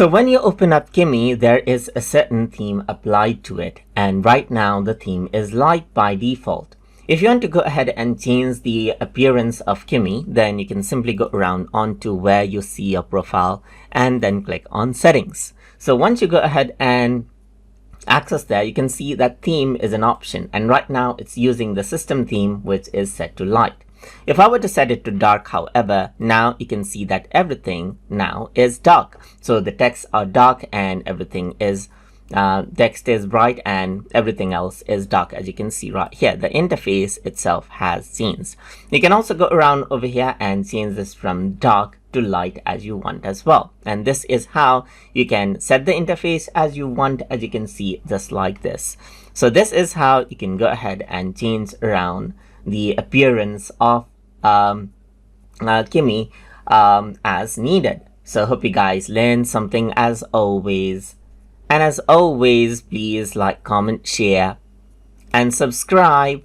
So when you open up Kimi, there is a certain theme applied to it, and right now the theme is light by default. If you want to go ahead and change the appearance of Kimi, then you can simply go around onto where you see your profile and then click on settings. So once you go ahead and access there, you can see that theme is an option, and right now it's using the system theme, which is set to light. If I were to set it to dark, however, now you can see that everything now is dark. So the texts are dark and everything is text is bright and everything else is dark. As you can see right here, the interface itself has changed. You can also go around over here and change this from dark to light as you want as well. And this is how you can set the interface as you want, as you can see, just like this. So this is how you can go ahead and change around the appearance of Kimi as needed. So hope you guys learned something as always. And as always, please like, comment, share, and subscribe.